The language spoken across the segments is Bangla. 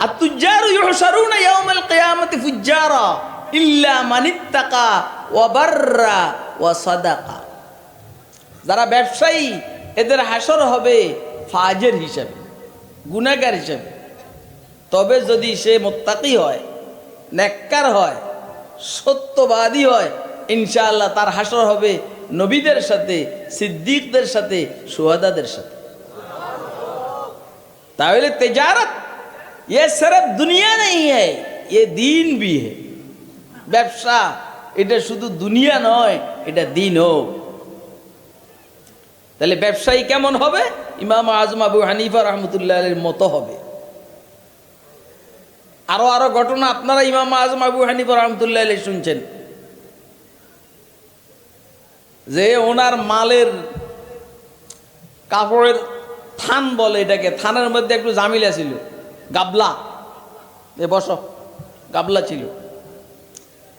আত-তুজ্জারু ইউহশারুনা ইয়াওমাল কিয়ামাতি ফুজ্জারা ইল্লা মানিত্তাকা ওয়া বাররা ওয়া সাদাকা। যারা ব্যবসায়ী এদের হাসর হবে ফাজের হিসাবে, গুনাহগার হিসাবে। তবে যদি সে মুত্তাকি হয়, নেককার হয়, সত্যবাদী হয়, ইনশাআল্লাহ তার হাসর হবে নবীদের সাথে, সিদ্দিকদের সাথে, শুহাদাদের সাথে। তাহলে तिजारत ये सिर्फ दुनिया नहीं है, ये दीन भी है। ব্যবসা এটা শুধু দুনিয়া নয়, এটা দিনও। তাহলে ব্যবসায়ী কেমন হবে? ইমাম আজম আবু হানিফা রাহমাতুল্লাহ আলাইহির মতো হবে। আরো ঘটনা আপনারা ইমাম আজম আবু হানিফা রাহমাতুল্লাহ আলাইহি শুনছেন যে ওনার মালের কাপড়ের থান বলে এটাকে, থানের মধ্যে একটু জামিলা ছিল, গাবলা, বসো, গাবলা ছিল।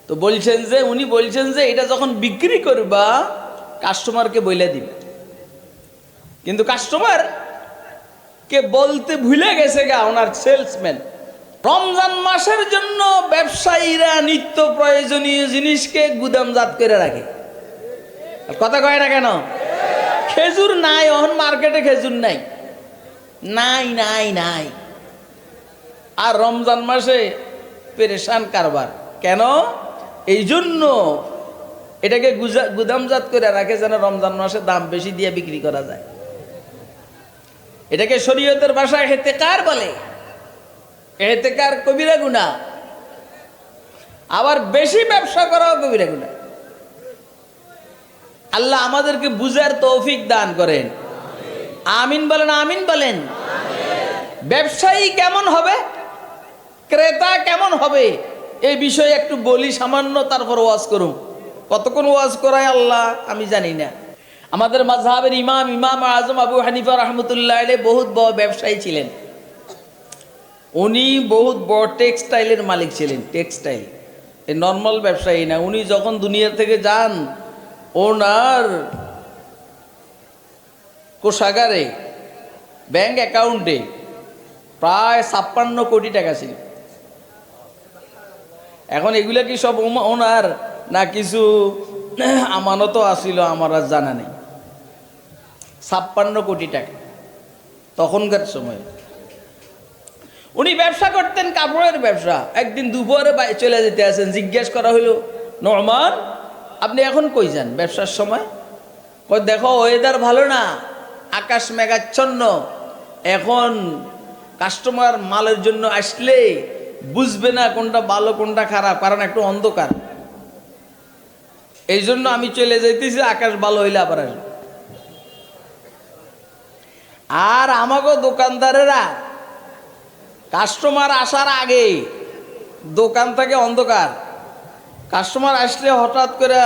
তো বলছেন যে উনি বলছেন যে এটা যখন বিক্রি করবা কাস্টমারকে বলে দিবে, কিন্তু কাস্টমার কে বলতে ভুলে গেছে গা ওনার সেলসম্যান। রমজান মাসের জন্য ব্যবসায়ীরা নিত্য প্রয়োজনীয় জিনিসকে গুদামজাত করে রাখে। কথা কয় না কেন? খেজুর নাই, এখন মার্কেটে খেজুর নাই, নাই নাই নাই। আর রমজান মাসে পেরেশান কারবার। কেন? এই জন্য এটাকে গুদামজাত করে রাখে যেন রমজান মাসে দাম বেশি দিয়ে বিক্রি করা যায়। এটাকে শরীয়তের ভাষায় ইহতিকার বলে। ইহতিকার কবিরা গুনাহ, আবার বেশি ব্যবসা করাও কবিরা গুনাহ। আল্লাহ আমাদেরকে বুঝার তৌফিক দান করেন, আমিন বলেন, আমিন বলেন। ব্যবসায়ী কেমন হবে, ক্রেতা কেমন হবে, এই বিষয়ে একটু বলি সামান্য, তারপর ওয়াজ করুন। কতক্ষণ ওয়াজ করায় আল্লাহ আমি জানি না। আমাদের মাযহাবের ইমাম আজম আবু হানিফা রাহমাতুল্লাহ আলাইহি বহুত বড় ব্যবসায়ী ছিলেন। উনি বহুত বড় টেক্সটাইলের মালিক ছিলেন। টেক্সটাইল, এই নর্মাল ব্যবসায়ী না। উনি যখন দুনিয়া থেকে যান, ওনার কোষাগারে, ব্যাংক অ্যাকাউন্টে প্রায় 56 কোটি টাকা ছিল। এখন এগুলা কি সব ওনার না কিছু আমানতও আসিল আমার আর জানা নেই। 56 কোটি টাকা তখনকার সময়। উনি ব্যবসা করতেন, কাপড়ের ব্যবসা। একদিন দুপুরে চলে যেতে আছেন, জিজ্ঞেস করা হইল, নোমান আপনি এখন কই যান ব্যবসার সময়? কই দেখো ওয়েদার ভালো না, আকাশ মেঘাচ্ছন্ন, এখন কাস্টমার মালের জন্য আসলে বুঝবে না কোনটা ভালো কোনটা খারাপ, কারণ একটু অন্ধকার। এই জন্য আমি চলে যাইতেছি, আকাশ ভালো হইলে আবার আসবে। আর আমাকে দোকানদারেরা কাস্টমার আসার আগে দোকান থেকে অন্ধকার, কাস্টমার আসলে হঠাৎ করে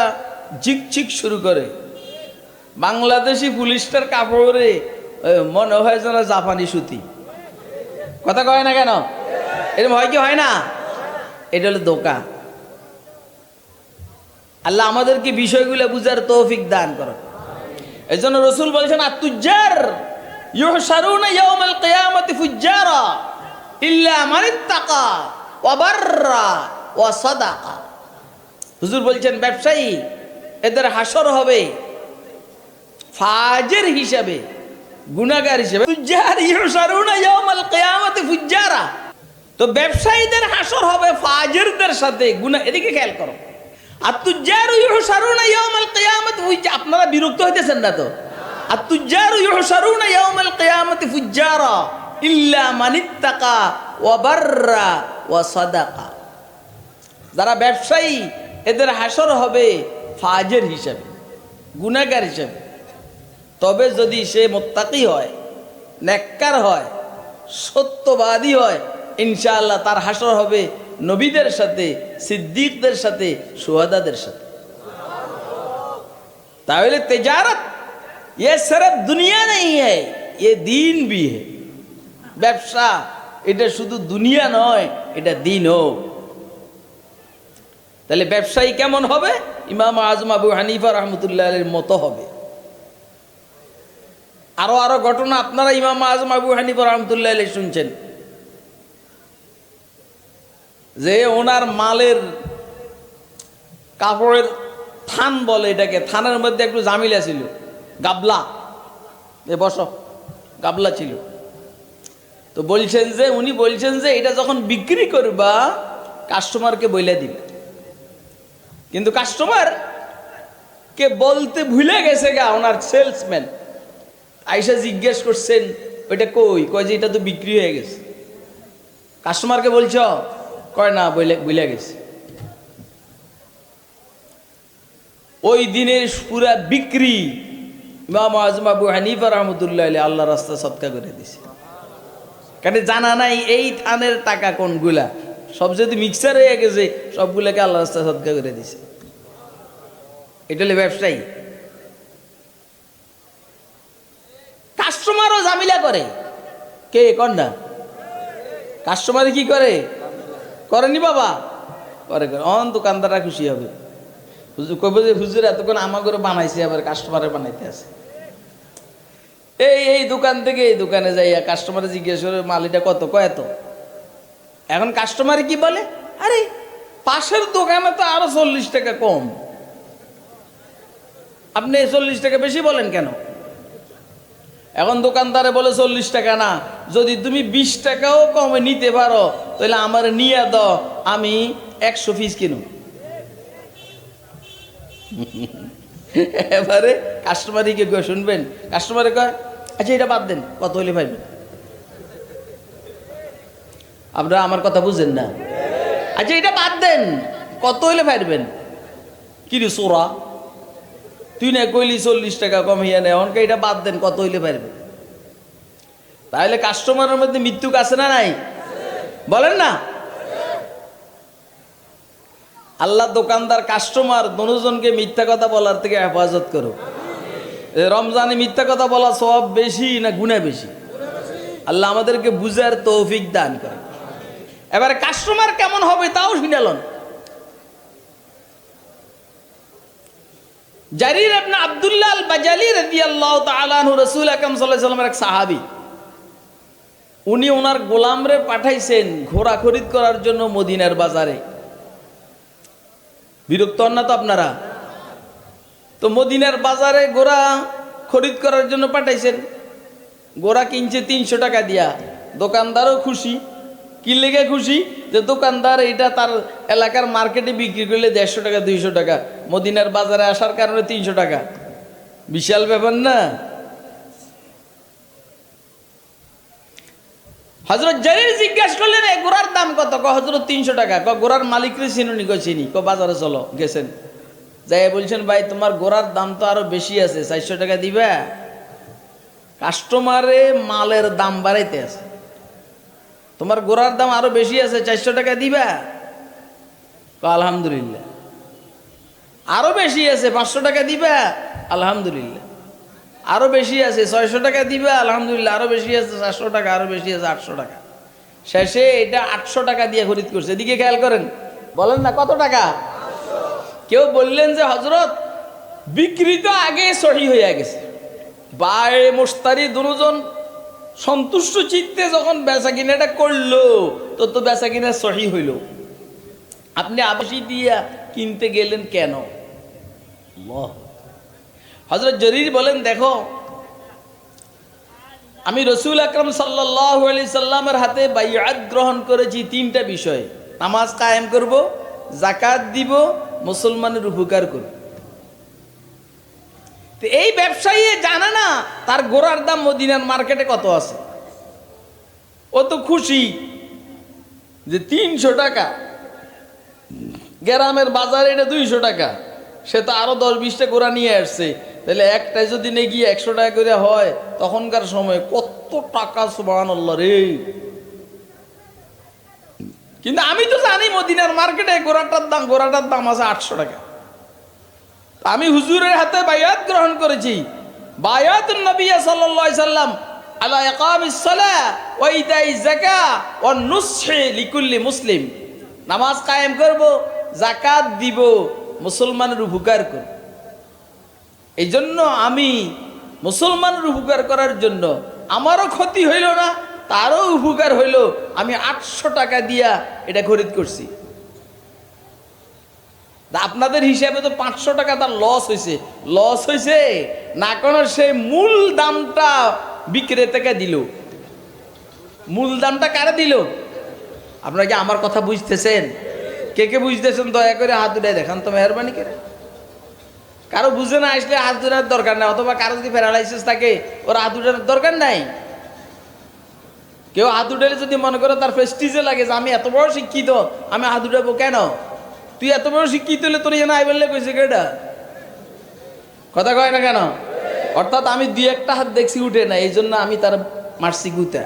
ঝিকঝিক শুরু করে। বাংলাদেশি পুলিশটার কাপড়ে মনে হয় যেন জাপানি সুতি। কথা কয় না কেন? এরকম হয় কি হয় না? এটা হলো দোকান। আল্লাহ আমাদেরকে বিষয়গুলো বুঝার তৌফিক দান করুন। এই জন্য রসুল বলছেন, আত-তুজ্জার ইউহশারুনা ইয়াওমাল কিয়ামাতি ফুজ্জারা ইল্লা মানিত্তাকা ওয়া বাররা ওয়া সাদাকা। হুজুর বলছেন ব্যবসায়ী এদের হাসর হবে ফাজির হিসাবে, গুনাহগার হিসাবে। তুজ্জার ইউহশারুনা ইয়াওমাল কিয়ামাতি ফুজ্জারা। তো ব্যবসায়ীদের হাসর হবে ফাজিরদের সাথে, গুনাহ। এদিকে খেয়াল করো। আত-তুজ্জারু ইউহশারুনা ইয়াওমাল কিয়ামাতি, আপনারা বিরক্ত হইতেছেন না তো? আত-তুজ্জারু ইউহশারুনা ইয়াওমাল কিয়ামাতি ফুজ্জারা ইল্লা মানিত্তাকা ওয়া বাররা ওয়া সাদাকা। যারা ব্যবসায়ী এদের হাসর হবে ফাজির হিসাবে, গুনাহগার হিসাবে। তবে যদি সে মুত্তাকি হয়, নেককার হয়, সত্যবাদী হয়, ইনশাআল্লাহ তার হাসর হবে নবীদের সাথে, সিদ্দিকদের সাথে, শুহাদাদের সাথে। তাহলে तिजारत ये सिर्फ दुनिया नहीं है, ये दीन भी है। ব্যবসা এটা শুধু দুনিয়া নয়, এটা দিনও। তাহলে ব্যবসায়ী কেমন হবে? ইমাম আজম আবু হানিফা রাহমাতুল্লাহ আলাইহির মতো হবে। আরো ঘটনা আপনারা ইমাম আজম আবু হানিফা রাহমাতুল্লাহ আলাইহি শুনছেন যে ওনার মালের কাপড়ের থান বলে এটাকে, থানের মধ্যে একটু জামিলা ছিল, গাবলা, বসো, গাবলা ছিল। তো বলছেন যে উনি বলছেন যে এটা যখন বিক্রি করবা কাস্টমারকে বইলে দিবে, কিন্তু কাস্টমার কে বলতে ভুলে গেছে গা ওনার সেলসম্যান। আইসা জিজ্ঞেস করছেন ওইটা কই, কয় যে এটা তো বিক্রি হয়ে গেছে। কাস্টমারকে বলছ, কয় না ভুলে গেছে। ওই দিনের পুরা বিক্রি ইমাম আজম আবু হানিফা রহমতুল্লাহ আল্লাহ রাস্তা সদকা করে দিছে। কারণ জানা নাই এই থানের টাকা কোনগুলা, সব যদি মিক্সার হয়ে গেছে সবগুলাকে আল্লাহ রাস্তা সদকা করে দিছে। এটা হলো ব্যবসায়ী। কাস্টমারও ঝামেলা করে, কে কর না, কাস্টমার কি করে, করেনি বাবা, করে করে অন দোকানদাররা খুশি হবে। হুজুর কবে যে হুজুর এতক্ষণ আমাকে বানাইছে, আবার কাস্টমারে বানাইতে আছে। এই দোকান থেকে এই দোকানে যাইয়া কাস্টমারে জিজ্ঞেস করে মালিটা কত, কয় এত। এখন কাস্টমারে কি বলে, আরে পাশের দোকানে তো আরো 40 টাকা কম, আপনি 40 টাকা বেশি বলেন কেন। এখন দোকানদারে বলে 40 টাকা না, যদি তুমি 20 টাকাও কমে নিতে পারো তাহলে আমার নিয়ে দাও, আমি 100 পিস কিনুম। এবারে কাস্টমারই কে শুনবেন, কাস্টমারে কয় আচ্ছা এটা বাদ দেন, কত হইলে পাইবেন। আপনারা আমার কথা বুঝেন না, আচ্ছা এটা বাদ দেন, কত হইলে পারবেন। কি রে সোরা, তুই না কইলি 40 টাকা কমিয়ে নেয়, অনকে এটা বাদ দেন, কত হইলে পারবেন। তাহলে কাস্টমারের মধ্যে মৃত্যুক আছে না নাই, বলেন না। আল্লাহ দোকানদার কাস্টমার দুজনকে মিথ্যা কথা বলার থেকে হেফাজত করো। রমজানে মিথ্যা কথা বলা সওয়াব বেশি না গুনাহ বেশি, আল্লাহ আমাদেরকে বুঝার তৌফিক দান করে। এবারে কাস্টমার কেমন হবে তাও শুনালেন। জারির ইবনে আব্দুল্লাহ আল বাজালি রাদিয়াল্লাহু তাআলা আনহু রাসূল আকরাম সাল্লাল্লাহু আলাইহি ওয়াসাল্লামের এক সাহাবী, উনি ওনার গোলামরে পাঠাইছেন ঘোড়া খরিদ করার জন্য মদিনার বাজারে। বিরক্ত হন না তো আপনারা? তো মদিনার বাজারে ঘোড়া খরিদ করার জন্য পাঠাইছেন, ঘোড়া কিনছে 300 টাকা দিয়া। দোকানদারও খুশি, কি লেগে খুশি, যে দোকানদার এটা তার এলাকার মার্কেটে বিক্রি করলে 150 টাকা 200 টাকা, মদিনার বাজারে আসার কারণে 300 টাকা, বিশাল ব্যাপার না। হযরত জারির জিজ্ঞাসা করলেন এই ঘোড়ার দাম কত, হযরত 300 টাকা। ঘোড়ার মালিকরে চিনুনি, চিনি, বাজারে চলো, গেছেন, যাই বলছেন ভাই তোমার ঘোড়ার দাম তো আরো বেশি আছে, 400 টাকা দিবা। কাস্টমারে মালের দাম বাড়াইতে আছে, তোমার ঘোড়ার দাম আরো বেশি আছে, 400 টাকা দিবা। আলহামদুলিল্লাহ। আরো বেশি আছে, 500 টাকা দিবা, আলহামদুলিল্লাহ। আরো বেশি আছে, 600 টাকা দিবা, আলহামদুলিল্লাহ। আরো বেশি আছে 700 টাকা, আরো বেশি আছে 800 টাকা। শেষে এটা 800 টাকা দিয়ে খরিদ করছে। এদিকে খেয়াল করেন, বলেন না কত টাকা। কেউ বললেন যে হযরত বিক্রি তো আগে সহি হয়ে গেছে, বায়ে মুশতারি দুজন সন্তুষ্ট চিত্তে যখন বেচা কিনাটা করলো তো বেচা কিনা সহি হইল, আপনি আবেশি দিয়া কিনতে গেলেন কেন। হযরত জরির বলেন দেখো আমি রাসূল আকরাম সাল্লাল্লাহু আলাইহি সাল্লামের হাতে বাইআত গ্রহণ করেছি 3টা বিষয়ে, নামাজ কায়েম করব, যাকাত দিব, মুসলমানের উপকার করব। তো এই ব্যবসায়ী জানে না তার ঘোড়ার দাম মদিনার মার্কেটে কত আছে, ও তো খুশি যে 300 টাকা, গ্রামের বাজারে এটা 200 টাকা, সে তো আরো 10-20টা ঘোড়া নিয়ে আসছে, তাহলে একটাই যদি নাকি 100 টাকা করে হয় তখনকার সময় কত টাকা, সুবহানাল্লাহ রে। কিন্তু আমি তো জানি মদিনার মার্কেটে ঘোড়াটার দাম আছে 800 টাকা। আমি হুজুরের হাতে বায়াত গ্রহণ করেছি, বায়াতুন নবী সাল্লাল্লাহু আলাইহি সাল্লাম আলা ইকামিস সালাহ ওয়া ইতাইজ যাকাত ওয়া নুসহি লিকুল্লি মুসলিম, নামাজ কায়েম করব, যাকাত দিব, মুসলমানের উপকার করব। এই জন্য আমি মুসলমানের উপকার করার জন্য আমারও ক্ষতি হইল না, তারও উপকার হইল, আমি 800 টাকা দিয়া এটা খরিদ করছি। আপনাদের হিসাবে তো 500 টাকা তার লস হয়েছে না, কোনো সে মূল দামটা বিক্রেতাকে দিল। মূল দামটা কারে দিল? আপনারা কি আমার কথা বুঝতেছেন? কে কে বুঝতেছেন দয়া করে হাত উঠাই দেখান তো, মেহরবানি করে। কারো বুঝে না আসলে হাত উঠার দরকার নাই, অথবা কারো যদি প্যারালাইসিস থাকে ওর হাত উঠার দরকার নাই। কেউ হাত উঠালে যদি মনে করে তার প্রেস্টিজে লাগে যে আমি এত বড় শিক্ষিত, আমি হাত উঠাবো কেন? তুই এত বড় শিক্ষিত হলে তোর এনে আই বললে কইছে কেটা? কথা কয় না কেন? অর্থাৎ আমি 2-1টা হাত দেখছি উঠে না, এই জন্য আমি তার মারছি গুতা।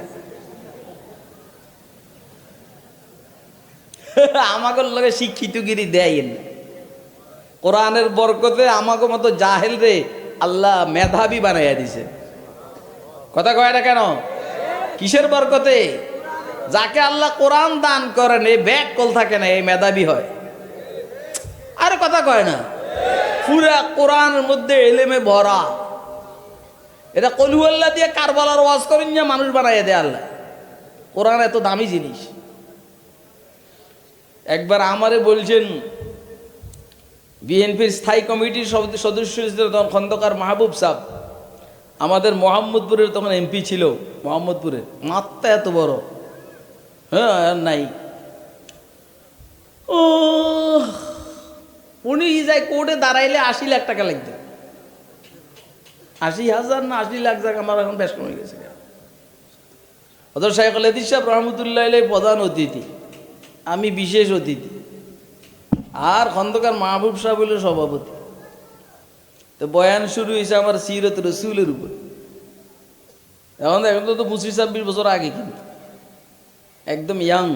আমাকে লগে শিক্ষিতগিরি দেয় না। কোরআনের বরকতে আমাকে মতো জাহেল রে আল্লাহ মেধাবী বানাইয়া দিছে। কথা কয় না কেন? কিসের বরকতে? যাকে আল্লাহ কোরআন দান করেন এই ব্যাগ কল থাকে না, এই মেধাবী হয়। আরে কথা কয় না? পুরা কোরআনের মধ্যে এলেমে ভরা। এটা কলু আল্লাহ দিয়ে কারবালার ওয়াজ করেন না, মানুষ বানাইয়া দেয় আল্লাহ। কোরআন এত দামি জিনিস। একবার আমারে বলছেন, বিএনপির স্থায়ী কমিটির সদস্য তখন খন্দকার মাহবুব সাহেব, আমাদের মোহাম্মদপুরের তখন এমপি ছিল, মোহাম্মদপুরের মাত্রা এত বড়, হ্যাঁ নাই। ও উনি যাই কোর্টে দাঁড়াইলে 80 লাখ টাকা লাগবে। 80,000 না 80 লাখ টাকা, আমার এখন বেশ কমে গেছে। অথচ শাইখ লতিফ সাহেব রহমতুল্লাহ আলাইহি প্রধান অতিথি, আমি বিশেষ অতিথি, আর খন্দকার মাহবুব সাহেব হইল সভাপতি। তো বয়ান শুরু হয়েছে আমার সিরত রসুলের উপর। এখন তো 25-26 বছর আগে, কিন্তু একদম ইয়াং।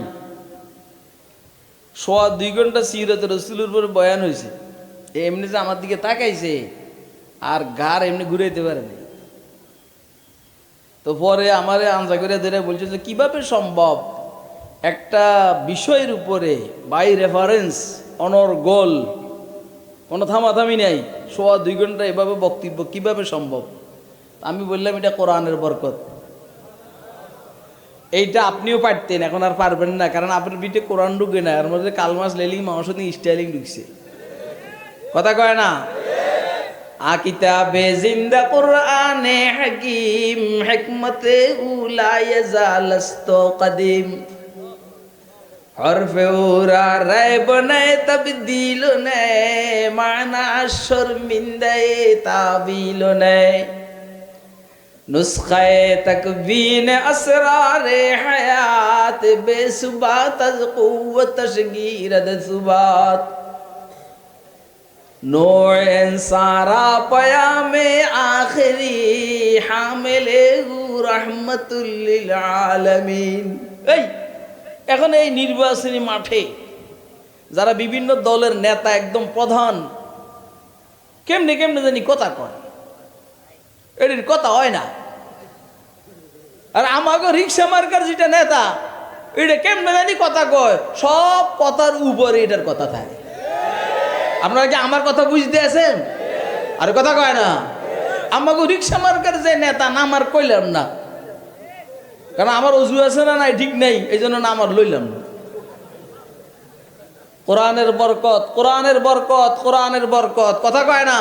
2.25 ঘন্টা সিরত রসুলের উপর বয়ান হয়েছে। এমনি যে আমার দিকে তাকাইছে আর গার এমনি ঘুরাইতে পারে না। তো পরে আমারে আনসা করে ধরে বলছে যে কিভাবে সম্ভব একটা বিষয়ের উপরে বাই রেফারেন্স অনর্গল, কোনো থামাথামি নাই, 2.25 ঘন্টা এভাবে বক্তব্য কিভাবে সম্ভব? আমি বললাম এটা কোরআনের বরকত। এইটা আপনিও পারতেন, এখন আর পারবেন না, কারণ আপনার পিঠে কোরআন ঢুকে না, এর মধ্যে কালমাস লেলিং মাংস দিয়ে স্টাইলিং ঢুকছে। কথা কয় না? কিতাবে জিন্দা কুরআনে হাকিম, হিকমতে উলা ইয়াজালস্ত কদিম, হরফে উরা রায়ব নাই তবদিল নাই, মানা শর্মিন্দায় তাবিল নাই, নুসখায়ে তাকবীন আসরারে হায়াত, বেসুবাত আজ কুওয়াত তশগীর সুবাত, নূর সারা পয়ামে আখিরি, হামিলে রাহমাতুল লিল আলামিন। এই এখন এই নির্বাচনী মাঠে যারা বিভিন্ন দলের নেতা, একদম প্রধান, কেমনে কেমনে জানি কথা কয়, এটির কথা হয় না। আর আমাকে রিক্সা মার্কার যেটা নেতা, এটা কেমনে জানি কথা কয়, সব কথার উপরে এটার কথা থাকে। আপনারা কি আমার কথা বুঝতে আছেন? আর কথা কয় না? আমাকে রিক্সা মার্কার যে নেতা, নাম আর কইলাম না, কারণ আমার অজু আছে না নাই ঠিক নেই, এই জন্য নাম আর লইলাম না। কোরআনের বরকত, কোরআনের বরকত, কোরআনের বরকত, কথা কয় না?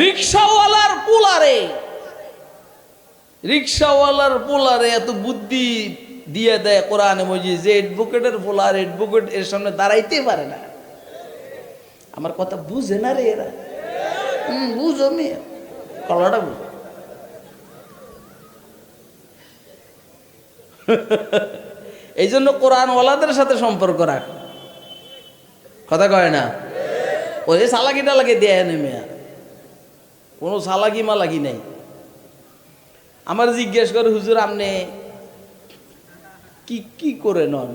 রিক্সাওয়ালার পোলারে এত বুদ্ধি দিয়ে দেয় কোরআনে মজিদ, যে অ্যাডভোকেটের পোলার অ্যাডভোকেট এর সামনে দাঁড়াইতে পারে না। আমার কথা বুঝে না রে এরা। বুঝো মেয়ে, কলাটা বুঝো। এই জন্য কোরআনওয়ালাদের সাথে সম্পর্ক রাখ। কথা কয় না? ওই সালাকি টালাকি দেয় নেমে, কোনো সালাকি মালাকি নাই। আমার জিজ্ঞেস করে, হুজুর আপনি কি কি করে নন?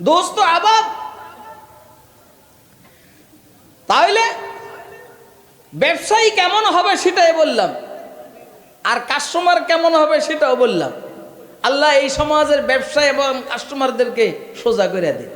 দোস্ত আবাব। তাহলে ব্যবসায়ী কেমন হবে সেটাই বললাম, আর কাস্টমার কেমন হবে সেটাও বললাম। আল্লাহ এই সমাজের ব্যবসা এবং কাস্টমারদেরকে সোজা করে দেয়।